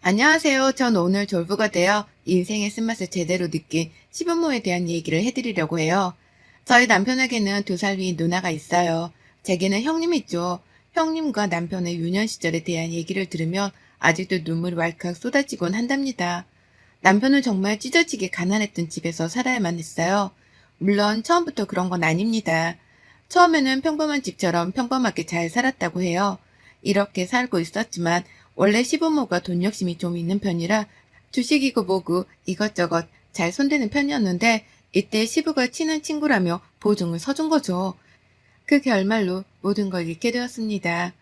안녕하세요. 전 오늘 졸부가 되어 인생의 쓴맛을 제대로 느낀 시부모에 대한 얘기를 해드리려고 해요. 저희 남편에게는 2살 위인 누나가 있어요. 제게는 형님이 있죠. 형님과 남편의 유년 시절에 대한 얘기를 들으면 아직도 눈물이 왈칵 쏟아지곤 한답니다. 남편은 정말 찢어지게 가난했던 집에서 살아야만 했어요. 물론 처음부터 그런 건 아닙니다. 처음에는 평범한 집처럼 평범하게 잘 살았다고 해요. 이렇게 살고 있었지만 원래 시부모가 돈 욕심이 좀 있는 편이라 주식이고 뭐고 이것저것 잘 손대는 편이었는데 이때 시부가 친한 친구라며 보증을 서준 거죠. 그 결말로 모든 걸 잃게 되었습니다.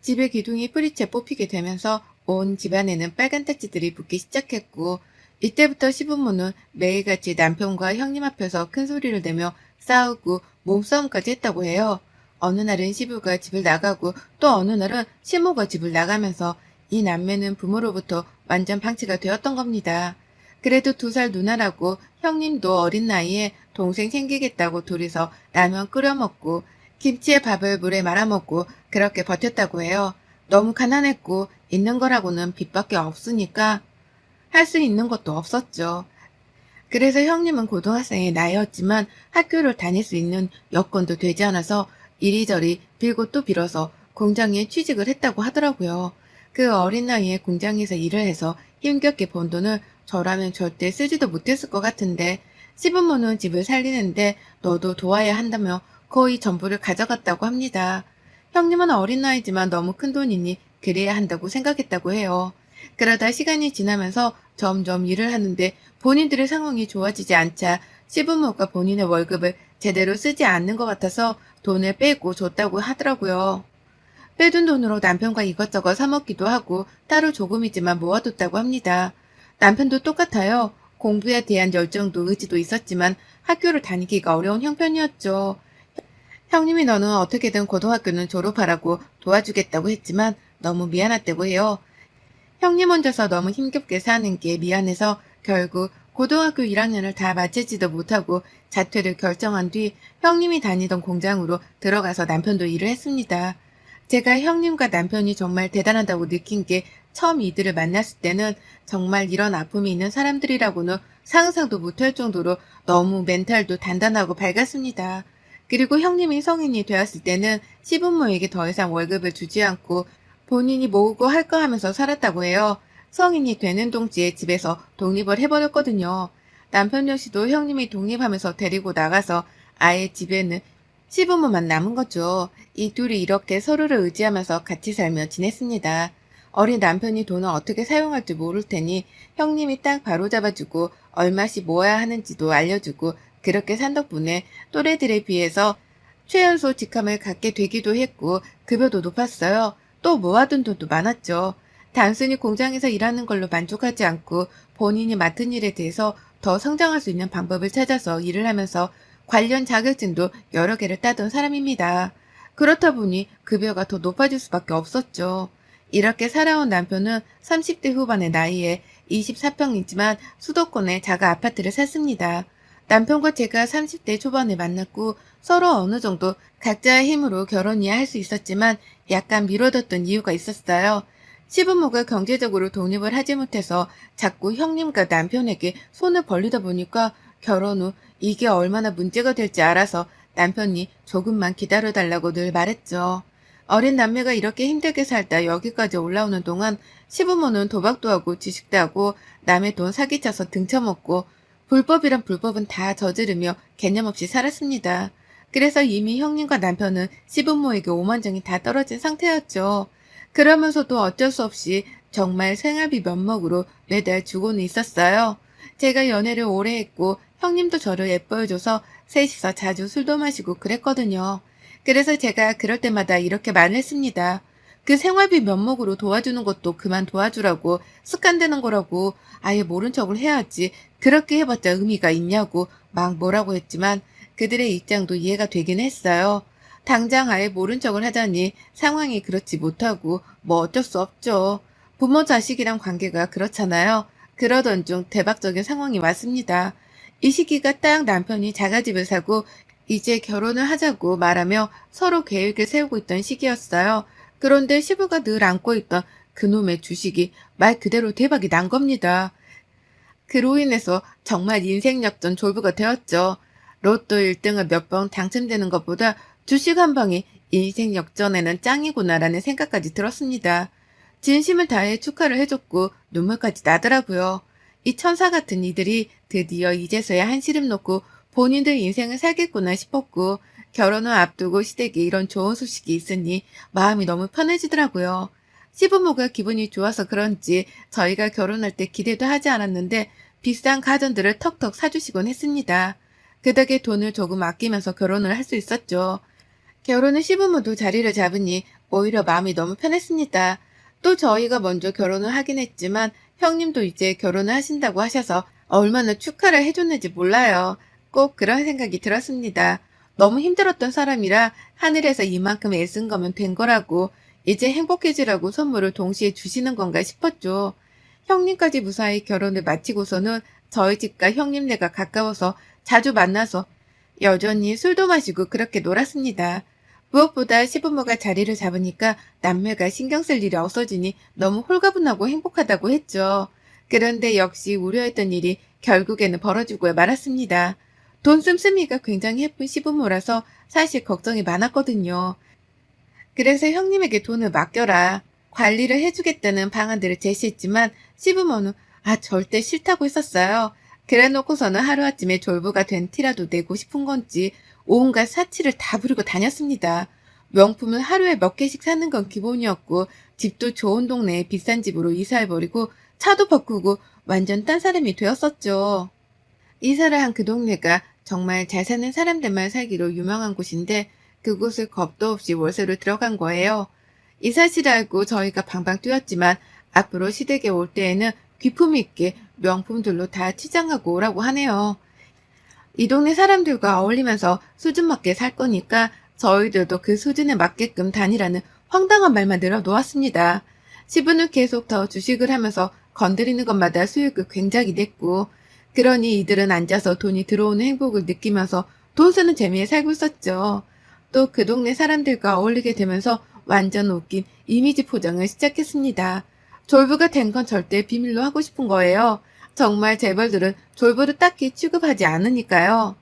집의 기둥이 뿌리채 뽑히게 되면서 온 집안에는 빨간 딱지들이 붙기 시작했고 이때부터 시부모는 매일같이 남편과 형님 앞에서 큰 소리를 내며 싸우고 몸싸움까지 했다고 해요. 어느 날은 시부가 집을 나가고 또 어느 날은 시모가 집을 나가면서 이 남매는 부모로부터 완전 방치가 되었던 겁니다. 그래도 2살 누나라고 형님도 어린 나이에 동생 챙기겠다고 둘이서 라면 끓여 먹고 김치에 밥을 물에 말아 먹고 그렇게 버텼다고 해요. 너무 가난했고 있는 거라고는 빚밖에 없으니까 할 수 있는 것도 없었죠. 그래서 형님은 고등학생의 나이였지만 학교를 다닐 수 있는 여건도 되지 않아서 이리저리 빌고 또 빌어서 공장에 취직을 했다고 하더라고요. 그 어린 나이에 공장에서 일을 해서 힘겹게 번 돈을 저라면 절대 쓰지도 못했을 것 같은데 시부모는 집을 살리는데 너도 도와야 한다며 거의 전부를 가져갔다고 합니다. 형님은 어린 나이지만 너무 큰 돈이니 그래야 한다고 생각했다고 해요. 그러다 시간이 지나면서 점점 일을 하는데 본인들의 상황이 좋아지지 않자 시부모가 본인의 월급을 제대로 쓰지 않는 것 같아서 돈을 빼고 줬다고 하더라고요. 빼둔 돈으로 남편과 이것저것 사 먹기도 하고 따로 조금이지만 모아뒀다고 합니다. 남편도 똑같아요. 공부에 대한 열정도 의지도 있었지만 학교를 다니기가 어려운 형편이었죠. 형님이 너는 어떻게든 고등학교는 졸업하라고 도와주겠다고 했지만 너무 미안했다고 해요. 형님 혼자서 너무 힘겹게 사는 게 미안해서 결국 고등학교 1학년을 다 마치지도 못하고 자퇴를 결정한 뒤 형님이 다니던 공장으로 들어가서 남편도 일을 했습니다. 제가 형님과 남편이 정말 대단하다고 느낀 게 처음 이들을 만났을 때는 정말 이런 아픔이 있는 사람들이라고는 상상도 못할 정도로 너무 멘탈도 단단하고 밝았습니다. 그리고 형님이 성인이 되었을 때는 시부모에게 더 이상 월급을 주지 않고 본인이 모으고 할 거 하면서 살았다고 해요. 성인이 되는 동시에 집에서 독립을 해버렸거든요. 남편 역시도 형님이 독립하면서 데리고 나가서 아예 집에는 시부모만 남은 거죠. 이 둘이 이렇게 서로를 의지하면서 같이 살며 지냈습니다. 어린 남편이 돈을 어떻게 사용할지 모를 테니 형님이 딱 바로잡아주고 얼마씩 모아야 하는지도 알려주고 그렇게 산 덕분에 또래들에 비해서 최연소 직함을 갖게 되기도 했고 급여도 높았어요. 또 모아둔 돈도 많았죠. 단순히 공장에서 일하는 걸로 만족하지 않고 본인이 맡은 일에 대해서 더 성장할 수 있는 방법을 찾아서 일을 하면서 관련 자격증도 여러 개를 따던 사람입니다. 그렇다 보니 급여가 더 높아질 수밖에 없었죠. 이렇게 살아온 남편은 30대 후반의 나이에 24평이지만 수도권의 작은 아파트를 샀습니다. 남편과 제가 30대 초반에 만났고 서로 어느 정도 각자의 힘으로 결혼이야 할 수 있었지만 약간 미뤄뒀던 이유가 있었어요. 시부모가 경제적으로 독립을 하지 못해서 자꾸 형님과 남편에게 손을 벌리다 보니까 결혼 후 이게 얼마나 문제가 될지 알아서 남편이 조금만 기다려달라고 늘 말했죠. 어린 남매가 이렇게 힘들게 살다 여기까지 올라오는 동안 시부모는 도박도 하고 지식도 하고 남의 돈 사기쳐서 등쳐먹고 불법이란 불법은 다 저지르며 개념 없이 살았습니다. 그래서 이미 형님과 남편은 시부모에게 오만정이 다 떨어진 상태였죠. 그러면서도 어쩔 수 없이 정말 생활비 면목으로 매달 주고는 있었어요. 제가 연애를 오래 했고 형님도 저를 예뻐해줘서 셋이서 자주 술도 마시고 그랬거든요. 그래서 제가 그럴 때마다 이렇게 말했습니다. 그 생활비 면목으로 도와주는 것도 그만 도와주라고 습관되는 거라고 아예 모른 척을 해야지 그렇게 해봤자 의미가 있냐고 막 뭐라고 했지만 그들의 입장도 이해가 되긴 했어요. 당장 아예 모른 척을 하자니 상황이 그렇지 못하고 뭐 어쩔 수 없죠. 부모 자식이란 관계가 그렇잖아요. 그러던 중 대박적인 상황이 왔습니다. 이 시기가 딱 남편이 자가집을 사고 이제 결혼을 하자고 말하며 서로 계획을 세우고 있던 시기였어요. 그런데 시부가 늘 안고 있던 그놈의 주식이 말 그대로 대박이 난 겁니다. 그로 인해서 정말 인생 역전 졸부가 되었죠. 로또 1등을 몇 번 당첨되는 것보다 주식 한 방이 인생 역전에는 짱이구나라는 생각까지 들었습니다. 진심을 다해 축하를 해줬고 눈물까지 나더라고요. 이 천사 같은 이들이 드디어 이제서야 한시름 놓고 본인들 인생을 살겠구나 싶었고 결혼을 앞두고 시댁에 이런 좋은 소식이 있으니 마음이 너무 편해지더라고요. 시부모가 기분이 좋아서 그런지 저희가 결혼할 때 기대도 하지 않았는데 비싼 가전들을 턱턱 사주시곤 했습니다. 그 덕에 돈을 조금 아끼면서 결혼을 할 수 있었죠. 결혼은 시부모도 자리를 잡으니 오히려 마음이 너무 편했습니다. 또 저희가 먼저 결혼을 하긴 했지만 형님도 이제 결혼을 하신다고 하셔서 얼마나 축하를 해줬는지 몰라요. 꼭 그런 생각이 들었습니다. 너무 힘들었던 사람이라 하늘에서 이만큼 애쓴 거면 된 거라고 이제 행복해지라고 선물을 동시에 주시는 건가 싶었죠. 형님까지 무사히 결혼을 마치고서는 저희 집과 형님네가 가까워서 자주 만나서 여전히 술도 마시고 그렇게 놀았습니다. 무엇보다 시부모가 자리를 잡으니까 남매가 신경 쓸 일이 없어지니 너무 홀가분하고 행복하다고 했죠. 그런데 역시 우려했던 일이 결국에는 벌어지고 말았습니다. 돈 씀씀이가 굉장히 예쁜 시부모라서 사실 걱정이 많았거든요. 그래서 형님에게 돈을 맡겨라. 관리를 해주겠다는 방안들을 제시했지만 시부모는 절대 싫다고 했었어요. 그래놓고서는 하루아침에 졸부가 된 티라도 내고 싶은 건지 온갖 사치를 다 부리고 다녔습니다. 명품을 하루에 몇 개씩 사는 건 기본이었고 집도 좋은 동네에 비싼 집으로 이사해버리고 차도 바꾸고 완전 딴 사람이 되었었죠. 이사를 한 그 동네가 정말 잘 사는 사람들만 살기로 유명한 곳인데 그곳을 겁도 없이 월세로 들어간 거예요. 이 사실을 알고 저희가 방방 뛰었지만 앞으로 시댁에 올 때에는 귀품 있게 명품들로 다 치장하고 오라고 하네요. 이 동네 사람들과 어울리면서 수준 맞게 살 거니까 저희들도 그 수준에 맞게끔 다니라는 황당한 말만 늘어놓았습니다. 시부는 계속 더 주식을 하면서 건드리는 것마다 수익을 굉장히 냈고 그러니 이들은 앉아서 돈이 들어오는 행복을 느끼면서 돈 쓰는 재미에 살고 있었죠. 또 그 동네 사람들과 어울리게 되면서 완전 웃긴 이미지 포장을 시작했습니다. 졸부가 된 건 절대 비밀로 하고 싶은 거예요. 정말 재벌들은 졸부를 딱히 취급하지 않으니까요.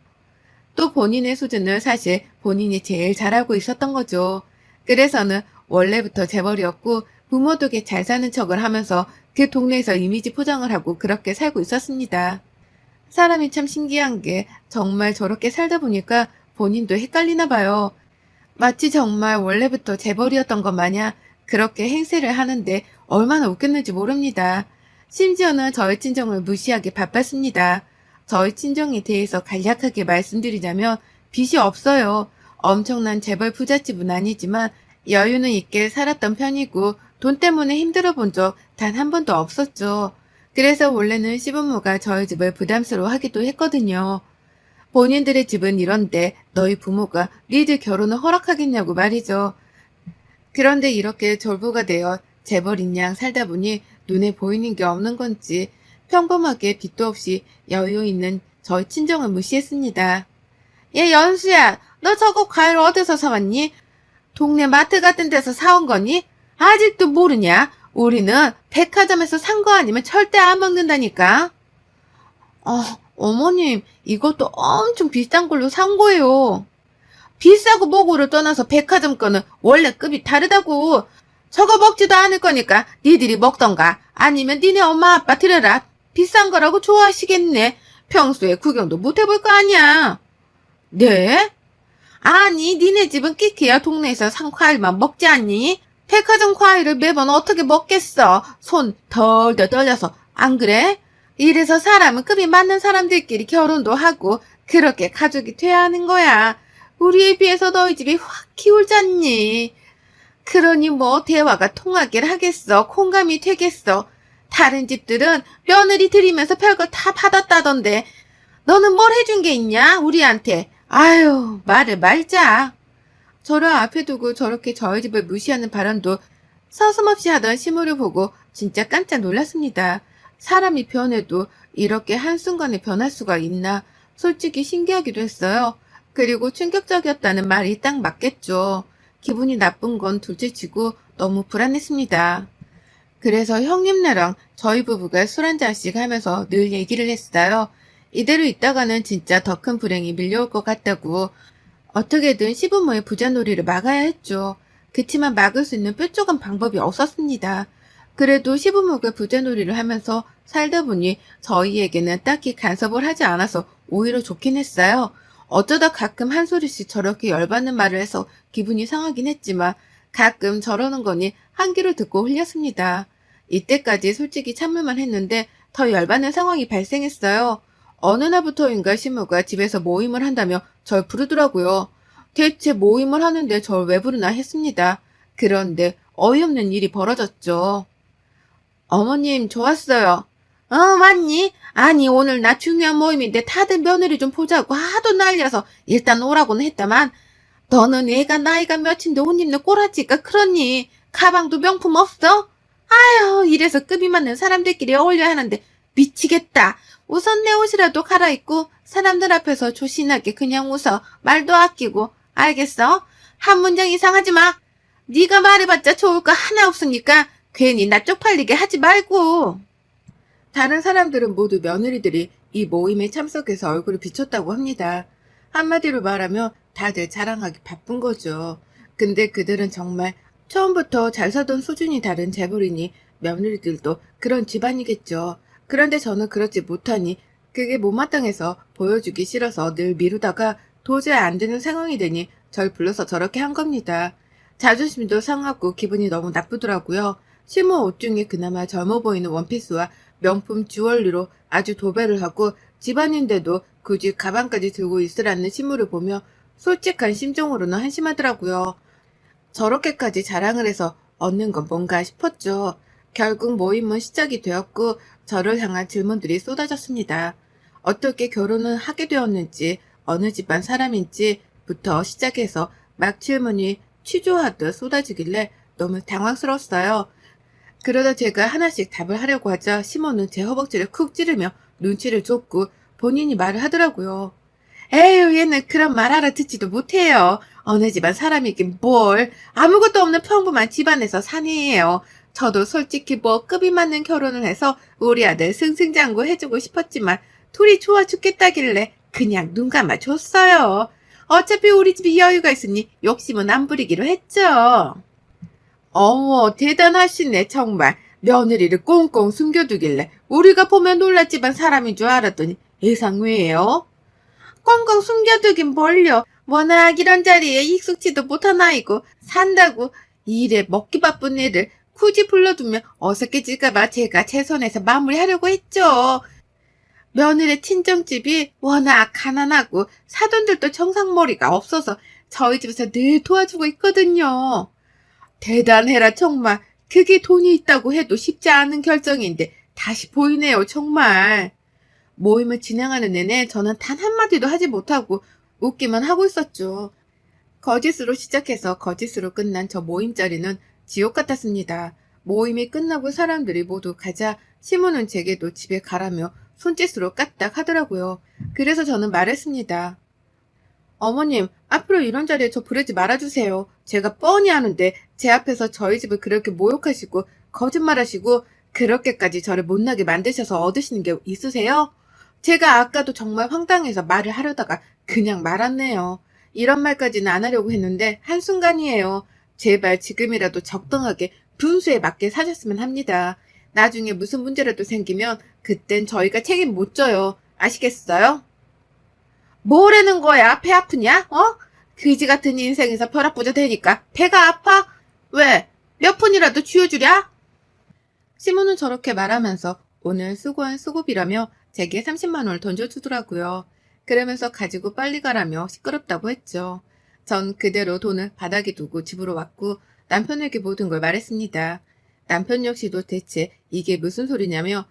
또 본인의 수준을 사실 본인이 제일 잘알고 있었던 거죠. 그래서는 원래부터 재벌이었고 부모 덕에 잘 사는 척을 하면서 그 동네에서 이미지 포장을 하고 그렇게 살고 있었습니다. 사람이 참 신기한 게 정말 저렇게 살다 보니까 본인도 헷갈리나 봐요. 마치 정말 원래부터 재벌이었던 것 마냥 그렇게 행세를 하는데 얼마나 웃겼는지 모릅니다. 심지어는 저희 친정을 무시하게 바빴습니다. 저희 친정에 대해서 간략하게 말씀드리자면 빚이 없어요. 엄청난 재벌 부잣집은 아니지만 여유는 있게 살았던 편이고 돈 때문에 힘들어 본 적 단 한 번도 없었죠. 그래서 원래는 시부모가 저희 집을 부담스러워하기도 했거든요. 본인들의 집은 이런데 너희 부모가 니들 결혼을 허락하겠냐고 말이죠. 그런데 이렇게 졸부가 되어 재벌인 양 살다 보니 눈에 보이는 게 없는 건지 평범하게 빚도 없이 여유 있는 저희 친정을 무시했습니다. 얘 연수야, 너 저거 과일 어디서 사왔니? 동네 마트 같은 데서 사온 거니? 아직도 모르냐? 우리는 백화점에서 산 거 아니면 절대 안 먹는다니까. 어머님, 이것도 엄청 비싼 걸로 산 거예요. 비싸고 뭐고를 떠나서 백화점 거는 원래 급이 다르다고. 저거 먹지도 않을 거니까 니들이 먹던가 아니면 니네 엄마 아빠 드려라. 비싼 거라고 좋아하시겠네. 평소에 구경도 못 해볼 거 아니야. 네? 아니 니네 집은 끼키야 동네에서 산 과일만 먹지 않니? 백화점 과일을 매번 어떻게 먹겠어. 손 덜덜 떨려서. 안 그래? 이래서 사람은 급이 맞는 사람들끼리 결혼도 하고 그렇게 가족이 돼야 하는 거야. 우리에 비해서 너희 집이 확 기울잖니. 그러니 뭐 대화가 통하길 하겠어. 공감이 되겠어. 다른 집들은 며느리 들이면서 별걸 다 받았다던데 너는 뭘 해준 게 있냐 우리한테. 아유 말을 말자. 저를 앞에 두고 저렇게 저희 집을 무시하는 발언도 서슴없이 하던 시모를 보고 진짜 깜짝 놀랐습니다. 사람이 변해도 이렇게 한순간에 변할 수가 있나 솔직히 신기하기도 했어요. 그리고 충격적이었다는 말이 딱 맞겠죠. 기분이 나쁜 건 둘째치고 너무 불안했습니다. 그래서 형님네랑 저희 부부가 술 한잔씩 하면서 늘 얘기를 했어요. 이대로 있다가는 진짜 더 큰 불행이 밀려올 것 같다고. 어떻게든 시부모의 부자놀이를 막아야 했죠. 그치만 막을 수 있는 뾰족한 방법이 없었습니다. 그래도 시부모가 부자놀이를 하면서 살다 보니 저희에게는 딱히 간섭을 하지 않아서 오히려 좋긴 했어요. 어쩌다 가끔 한 소리씩 저렇게 열받는 말을 해서 기분이 상하긴 했지만 가끔 저러는 거니 한 귀로 듣고 흘렸습니다. 이때까지 솔직히 참을만 했는데 더 열받는 상황이 발생했어요. 어느 날부터인가 시모가 집에서 모임을 한다며 절 부르더라고요. 대체 모임을 하는데 절 왜 부르나 했습니다. 그런데 어이없는 일이 벌어졌죠. 어머님, 좋았어요. 맞니? 아니, 오늘 나 중요한 모임인데 다들 며느리 좀 보자고 하도 난리여서 일단 오라고는 했다만, 너는 애가 나이가 몇인데 옷 입는 꼬라지가 그러니? 가방도 명품 없어? 아유, 이래서 급이 맞는 사람들끼리 어울려야 하는데 미치겠다. 우선 내 옷이라도 갈아입고 사람들 앞에서 조신하게 그냥 웃어. 말도 아끼고. 알겠어? 한 문장 이상 하지 마. 네가 말해봤자 좋을 거 하나 없으니까 괜히 나 쪽팔리게 하지 말고. 다른 사람들은 모두 며느리들이 이 모임에 참석해서 얼굴을 비췄다고 합니다. 한마디로 말하면 다들 자랑하기 바쁜 거죠. 근데 그들은 정말 처음부터 잘 살던 수준이 다른 재벌이니 며느리들도 그런 집안이겠죠. 그런데 저는 그렇지 못하니 그게 못마땅해서 보여주기 싫어서 늘 미루다가 도저히 안 되는 상황이 되니 절 불러서 저렇게 한 겁니다. 자존심도 상하고 기분이 너무 나쁘더라고요. 시모 옷 중에 그나마 젊어 보이는 원피스와 명품 주얼리로 아주 도배를 하고 집안인데도 굳이 가방까지 들고 있으라는 시모를 보며 솔직한 심정으로는 한심하더라고요. 저렇게까지 자랑을 해서 얻는 건 뭔가 싶었죠. 결국 모임은 시작이 되었고 저를 향한 질문들이 쏟아졌습니다. 어떻게 결혼을 하게 되었는지, 어느 집안 사람인지부터 시작해서 막 질문이 취조하듯 쏟아지길래 너무 당황스러웠어요. 그러다 제가 하나씩 답을 하려고 하자 시몬은 제 허벅지를 쿡 찌르며 눈치를 줬고 본인이 말을 하더라고요. 에휴, 얘는 그런 말 알아듣지도 못해요. 어느 집안 사람이긴 뭘. 아무것도 없는 평범한 집안에서 사내예요. 저도 솔직히 뭐 급이 맞는 결혼을 해서 우리 아들 승승장구 해주고 싶었지만 둘이 좋아 죽겠다길래 그냥 눈 감아 줬어요. 어차피 우리 집이 여유가 있으니 욕심은 안 부리기로 했죠. 어머, 대단하시네, 정말. 며느리를 꽁꽁 숨겨두길래 우리가 보면 놀랐지만 사람인 줄 알았더니 예상외예요. 꽁꽁 숨겨두긴 뭘요. 워낙 이런 자리에 익숙지도 못한 아이고 산다고 일에 먹기 바쁜 애를 굳이 불러두면 어색해질까봐 제가 최선에서 마무리하려고 했죠. 며느리 친정집이 워낙 가난하고 사돈들도 정상머리가 없어서 저희 집에서 늘 도와주고 있거든요. 대단해라 정말. 그게 돈이 있다고 해도 쉽지 않은 결정인데 다시 보이네요 정말. 모임을 진행하는 내내 저는 단 한마디도 하지 못하고 웃기만 하고 있었죠. 거짓으로 시작해서 거짓으로 끝난 저 모임 자리는 지옥 같았습니다. 모임이 끝나고 사람들이 모두 가자 시몬은 제게도 집에 가라며 손짓으로 까딱 하더라고요. 그래서 저는 말했습니다. 어머님, 앞으로 이런 자리에 저 부르지 말아주세요. 제가 뻔히 아는데 제 앞에서 저희 집을 그렇게 모욕하시고 거짓말하시고 그렇게까지 저를 못나게 만드셔서 얻으시는 게 있으세요? 제가 아까도 정말 황당해서 말을 하려다가 그냥 말았네요. 이런 말까지는 안 하려고 했는데 한순간이에요. 제발 지금이라도 적당하게 분수에 맞게 사셨으면 합니다. 나중에 무슨 문제라도 생기면 그땐 저희가 책임 못 져요. 아시겠어요? 뭐라는 거야? 배 아프냐? 그지 같은 인생에서 벼락부자 되니까 배가 아파? 왜? 몇 푼이라도 쥐어주랴? 시몬은 저렇게 말하면서 오늘 수고한 수고비라며 제게 30만 원을 던져주더라고요. 그러면서 가지고 빨리 가라며 시끄럽다고 했죠. 전 그대로 돈을 바닥에 두고 집으로 왔고 남편에게 모든 걸 말했습니다. 남편 역시도 대체 이게 무슨 소리냐며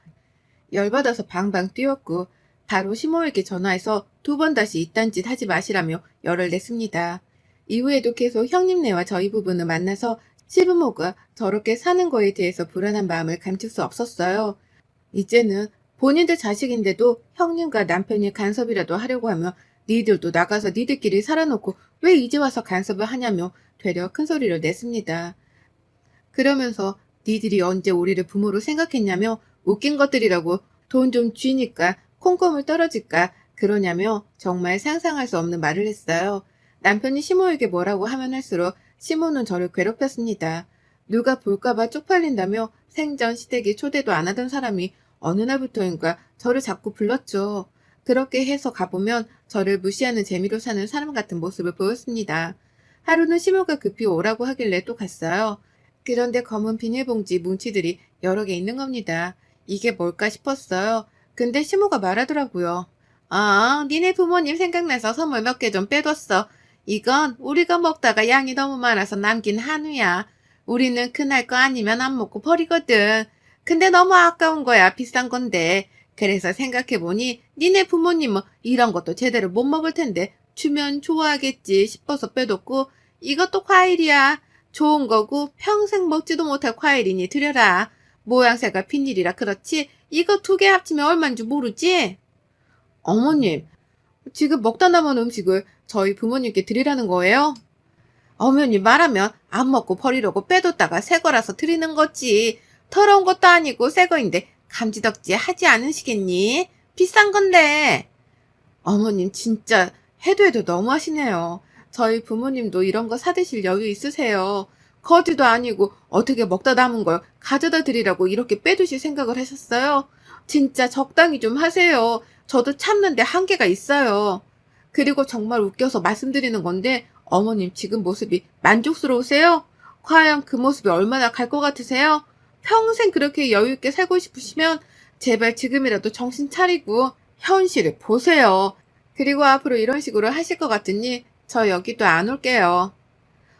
열받아서 방방 뛰었고 바로 시모에게 전화해서 2번 다시 이딴 짓 하지 마시라며 열을 냈습니다. 이후에도 계속 형님네와 저희 부부는 만나서 시부모가 저렇게 사는 거에 대해서 불안한 마음을 감출 수 없었어요. 이제는 본인들 자식인데도 형님과 남편이 간섭이라도 하려고 하며 니들도 나가서 니들끼리 살아놓고 왜 이제 와서 간섭을 하냐며 되려 큰 소리를 냈습니다. 그러면서 니들이 언제 우리를 부모로 생각했냐며 웃긴 것들이라고 돈 좀 쥐니까 콩고물 떨어질까 그러냐며 정말 상상할 수 없는 말을 했어요. 남편이 시모에게 뭐라고 하면 할수록 시모는 저를 괴롭혔습니다. 누가 볼까봐 쪽팔린다며 생전 시댁에 초대도 안 하던 사람이 어느 날부터인가 저를 자꾸 불렀죠. 그렇게 해서 가보면 저를 무시하는 재미로 사는 사람 같은 모습을 보였습니다. 하루는 시모가 급히 오라고 하길래 또 갔어요. 그런데 검은 비닐봉지 뭉치들이 여러 개 있는 겁니다. 이게 뭘까 싶었어요. 근데 시모가 말하더라고요. 아, 니네 부모님 생각나서 선물 몇 개 좀 빼뒀어. 이건 우리가 먹다가 양이 너무 많아서 남긴 한우야. 우리는 그날 거 아니면 안 먹고 버리거든. 근데 너무 아까운 거야. 비싼 건데. 그래서 생각해보니 니네 부모님은 이런 것도 제대로 못 먹을 텐데 주면 좋아하겠지 싶어서 빼뒀고 이것도 과일이야. 좋은 거고 평생 먹지도 못할 과일이니 드려라. 모양새가 빈일이라 그렇지 이거 두 개 합치면 얼마인 줄 모르지? 어머님, 지금 먹다 남은 음식을 저희 부모님께 드리라는 거예요? 어머니 말하면 안 먹고 버리려고 빼뒀다가 새 거라서 드리는 거지. 더러운 것도 아니고 새 거인데 감지덕지 하지 않으시겠니? 비싼 건데. 어머님 진짜 해도 너무 하시네요. 저희 부모님도 이런 거 사드실 여유 있으세요. 거지도 아니고 어떻게 먹다 남은 걸 가져다 드리라고 이렇게 빼두실 생각을 하셨어요? 진짜 적당히 좀 하세요. 저도 참는데 한계가 있어요. 그리고 정말 웃겨서 말씀드리는 건데 어머님 지금 모습이 만족스러우세요? 과연 그 모습이 얼마나 갈 것 같으세요? 평생 그렇게 여유 있게 살고 싶으시면 제발 지금이라도 정신 차리고 현실을 보세요. 그리고 앞으로 이런 식으로 하실 것 같으니 저 여기도 안 올게요.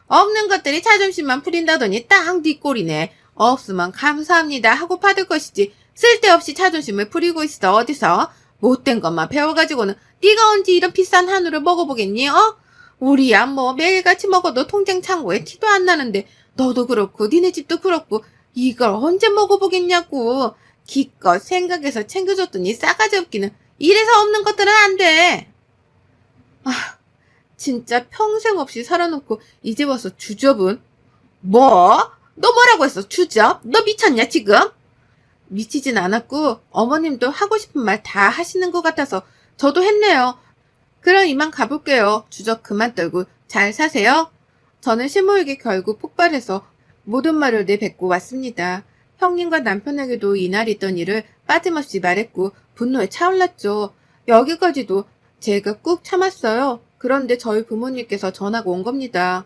없는 것들이 자존심만 부린다더니 딱 네 꼴이네. 없으면 감사합니다 하고 받을 것이지 쓸데없이 자존심을 부리고 있어. 어디서 못된 것만 배워가지고는 네가 언제 이런 비싼 한우를 먹어보겠니? 어? 우리야 뭐 매일같이 먹어도 통장 창고에 티도 안 나는데 너도 그렇고 니네 집도 그렇고 이걸 언제 먹어보겠냐고. 기껏 생각해서 챙겨줬더니 싸가지 없기는. 이래서 없는 것들은 안 돼. 아, 진짜 평생 없이 살아놓고 이제 와서 주접은? 뭐? 너 뭐라고 했어? 주접? 너 미쳤냐 지금? 미치진 않았고 어머님도 하고 싶은 말 다 하시는 것 같아서 저도 했네요. 그럼 이만 가볼게요. 주접 그만 떨고 잘 사세요. 저는 시모에게 결국 폭발해서 모든 말을 내뱉고 왔습니다. 형님과 남편에게도 이날 있던 일을 빠짐없이 말했고 분노에 차올랐죠. 여기까지도 제가 꾹 참았어요. 그런데 저희 부모님께서 전화가 온 겁니다.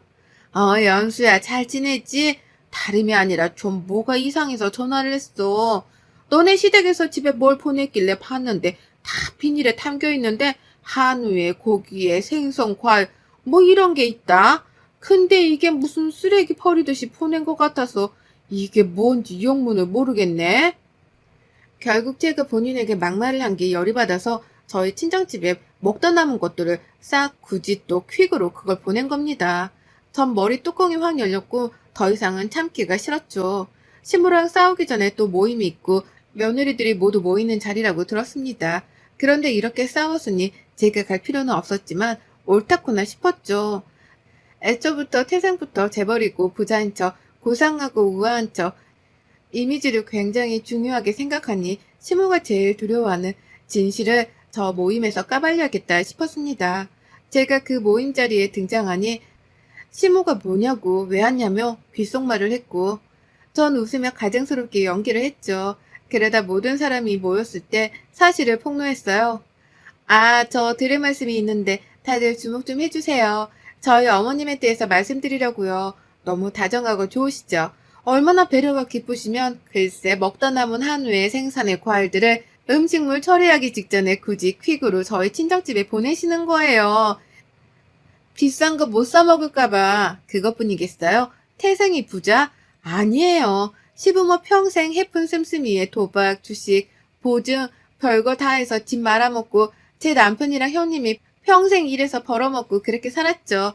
연수야 잘 지냈지? 다름이 아니라 좀 뭐가 이상해서 전화를 했어. 너네 시댁에서 집에 뭘 보냈길래 봤는데 다 비닐에 담겨있는데 한우에 고기에 생선, 과일 뭐 이런 게 있다. 근데 이게 무슨 쓰레기 버리듯이 보낸 것 같아서 이게 뭔지 영문을 모르겠네. 결국 제가 본인에게 막말을 한 게 열이 받아서 저희 친정집에 먹다 남은 것들을 싹 굳이 또 퀵으로 그걸 보낸 겁니다. 전 머리 뚜껑이 확 열렸고 더 이상은 참기가 싫었죠. 시무랑 싸우기 전에 또 모임이 있고 며느리들이 모두 모이는 자리라고 들었습니다. 그런데 이렇게 싸웠으니 제가 갈 필요는 없었지만 옳다구나 싶었죠. 애초부터 태생부터 재벌이고 부자인 척, 고상하고 우아한 척, 이미지를 굉장히 중요하게 생각하니 시모가 제일 두려워하는 진실을 저 모임에서 까발려야겠다 싶었습니다. 제가 그 모임 자리에 등장하니 시모가 뭐냐고 왜 왔냐며 귓속말을 했고 전 웃으며 가증스럽게 연기를 했죠. 그러다 모든 사람이 모였을 때 사실을 폭로했어요. 저 드릴 말씀이 있는데 다들 주목 좀 해주세요. 저희 어머님에 대해서 말씀드리려고요. 너무 다정하고 좋으시죠? 얼마나 배려가 깊으시면 글쎄 먹다 남은 한우의 생산의 과일들을 음식물 처리하기 직전에 굳이 퀵으로 저희 친정집에 보내시는 거예요. 비싼 거 못 사 먹을까봐 그것뿐이겠어요? 태생이 부자? 아니에요. 시부모 평생 해픈 씀씀이에 도박, 주식, 보증, 별거 다 해서 집 말아먹고 제 남편이랑 형님이 평생 일해서 벌어먹고 그렇게 살았죠.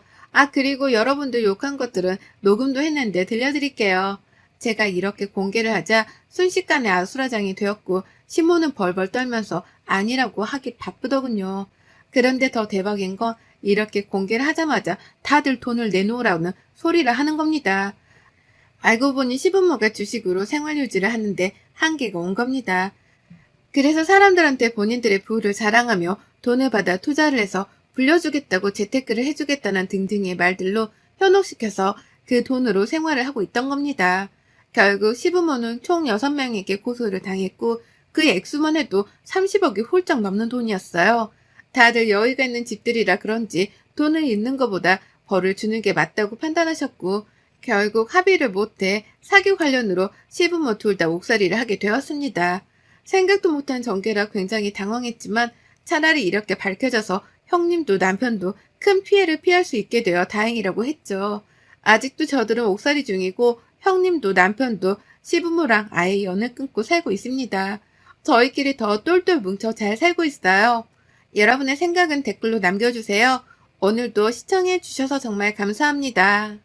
그리고 여러분들 욕한 것들은 녹음도 했는데 들려드릴게요. 제가 이렇게 공개를 하자 순식간에 아수라장이 되었고 시모는 벌벌 떨면서 아니라고 하기 바쁘더군요. 그런데 더 대박인 건 이렇게 공개를 하자마자 다들 돈을 내놓으라는 소리를 하는 겁니다. 알고 보니 시부모가 주식으로 생활 유지를 하는데 한계가 온 겁니다. 그래서 사람들한테 본인들의 부를 자랑하며 돈을 받아 투자를 해서 불려주겠다고 재테크를 해주겠다는 등등의 말들로 현혹시켜서 그 돈으로 생활을 하고 있던 겁니다. 결국 시부모는 총 6명에게 고소를 당했고 그 액수만 해도 30억이 훌쩍 넘는 돈이었어요. 다들 여유가 있는 집들이라 그런지 돈을 잃는 것보다 벌을 주는 게 맞다고 판단하셨고 결국 합의를 못해 사기 관련으로 시부모 둘 다 옥살이를 하게 되었습니다. 생각도 못한 전개라 굉장히 당황했지만 차라리 이렇게 밝혀져서 형님도 남편도 큰 피해를 피할 수 있게 되어 다행이라고 했죠. 아직도 저들은 옥살이 중이고 형님도 남편도 시부모랑 아예 연을 끊고 살고 있습니다. 저희끼리 더 똘똘 뭉쳐 잘 살고 있어요. 여러분의 생각은 댓글로 남겨주세요. 오늘도 시청해 주셔서 정말 감사합니다.